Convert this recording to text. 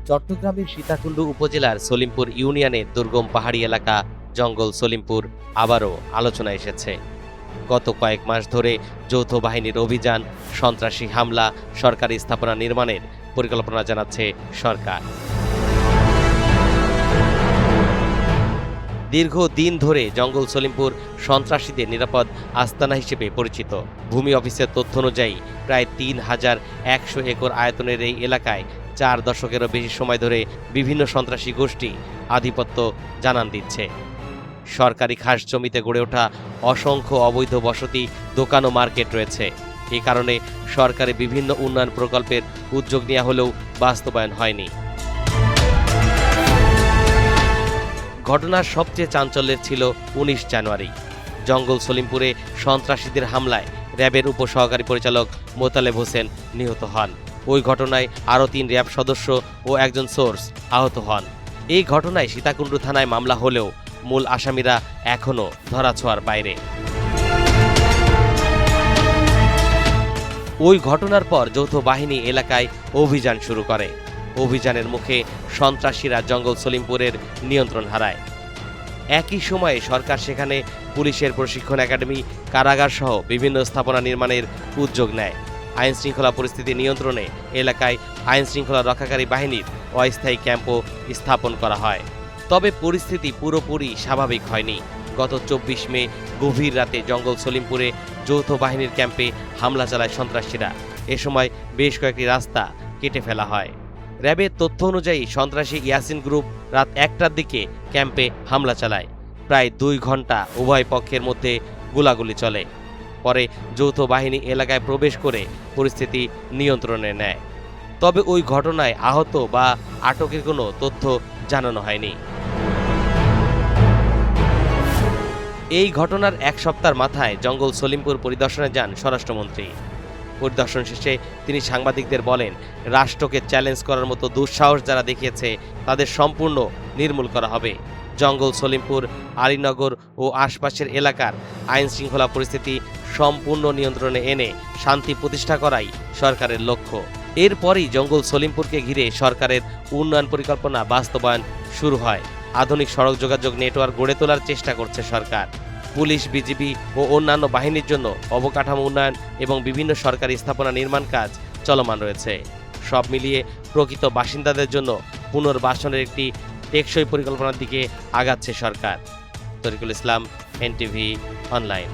চট্টগ্রামের সীতাকুণ্ড উপজেলার সলিমপুর ইউনিয়নের দুর্গম পাহাড়ি এলাকা জঙ্গল সলিমপুর আবারও আলোচনায় এসেছে। গত কয়েক মাস ধরে যৌথ বাহিনীর অভিযান, সন্ত্রাসী হামলা, সরকারি স্থাপনা নির্মাণের পরিকল্পনা জানাচ্ছে সরকার। দীর্ঘদিন ধরে জঙ্গল সলিমপুর সন্ত্রাসীদের নিরাপদ আস্তানা হিসেবে পরিচিত। ভূমি অফিসের তথ্য অনুযায়ী প্রায় ৩,১০০ একর আয়তনের এই এলাকায় ৪ দশকেরও বেশি সময় ধরে বিভিন্ন সন্ত্রাসী গোষ্ঠী আধিপত্য জানান দিচ্ছে। সরকারি খাস জমিতে গড়ে ওঠা অসংখ্য অবৈধ বসতি, দোকান ও মার্কেট রয়েছে। এ কারণে সরকারি বিভিন্ন উন্নয়ন প্রকল্পের উদ্যোগ নেওয়া হলেও বাস্তবায়ন হয়নি। ঘটনার সবচেয়ে চাঞ্চল্যের ছিল ১৯ জানুয়ারি জঙ্গল সলিমপুরে সন্ত্রাসীদের হামলায় র্যাবের উপসহকারী পরিচালক মোতালেব হোসেন নিহত হন। ওই ঘটনায় আরও ৩ র্যাব সদস্য ও একজন সোর্স আহত হন। এই ঘটনায় সীতাকুণ্ড থানায় মামলা হলেও মূল আসামিরা এখনও ধরাছোঁয়ার বাইরে। ওই ঘটনার পর যৌথ বাহিনী এলাকায় অভিযান শুরু করে। অভিযানের মুখে সন্ত্রাসীরা জঙ্গল সলিমপুরের নিয়ন্ত্রণ হারায়। একই সময়ে সরকার সেখানে পুলিশের প্রশিক্ষণ একাডেমি, কারাগার সহ বিভিন্ন স্থাপনা নির্মাণের উদ্যোগ নেয়। আইন শৃঙ্খলা পরিস্থিতি নিয়ন্ত্রণে এলাকায় আইন শৃঙ্খলা রক্ষাকারী বাহিনীর অস্থায়ী ক্যাম্পও স্থাপন করা হয়। তবে পরিস্থিতি পুরোপুরি স্বাভাবিক হয়নি। গত ২৪ মে গভীর রাতে জঙ্গল সলিমপুরে যৌথ বাহিনীর ক্যাম্পে হামলা চালায় সন্ত্রাসীরা। এ সময় বেশ কয়েকটি রাস্তা কেটে ফেলা হয়। র্যাবের তথ্য অনুযায়ী সন্ত্রাসী ইয়াসিন গ্রুপ রাত ১টার দিকে ক্যাম্পে হামলা চালায়। প্রায় ২ ঘন্টা উভয় পক্ষের মধ্যে গোলাগুলি চলে। পরে যৌথ বাহিনী এলাকায় প্রবেশ করে পরিস্থিতি নিয়ন্ত্রণে নেয়। তবে ওই ঘটনায় আহত বা আটকের কোনো তথ্য জানানো হয়নি। এই ঘটনার ১ সপ্তাহের মাথায় জঙ্গল সলিমপুর পরিদর্শনে যান স্বরাষ্ট্রমন্ত্রী। পরিদর্শন শেষে তিনি সাংবাদিকদের বলেন, রাষ্ট্রকে চ্যালেঞ্জ করার মতো দুঃসাহস যারা দেখিয়েছে তাদের সম্পূর্ণ নির্মূল করা হবে। জঙ্গল সলিমপুর, আলীনগর ও আশপাশের এলাকার আইন শৃঙ্খলা পরিস্থিতি সম্পূর্ণ নিয়ন্ত্রণে এনে শান্তি প্রতিষ্ঠা করাই সরকারের লক্ষ্য। এরপরই জঙ্গল সলিমপুরকে ঘিরে সরকারের উন্নয়ন পরিকল্পনা বাস্তবায়ন শুরু হয়। আধুনিক সড়ক যোগাযোগ নেটওয়ার্ক গড়ে তোলার চেষ্টা করছে সরকার। পুলিশ, বিজিবি ও অন্যান্য বাহিনীর জন্য অবকাঠামো উন্নয়ন এবং বিভিন্ন সরকারি স্থাপনা নির্মাণ কাজ চলমান রয়েছে। সব মিলিয়ে প্রকৃত বাসিন্দাদের জন্য পুনর্বাসনের একটি টেকসই পরিকল্পনার দিকে আগাচ্ছে সরকার। তরিকুল ইসলাম, এনটিভি অনলাইন।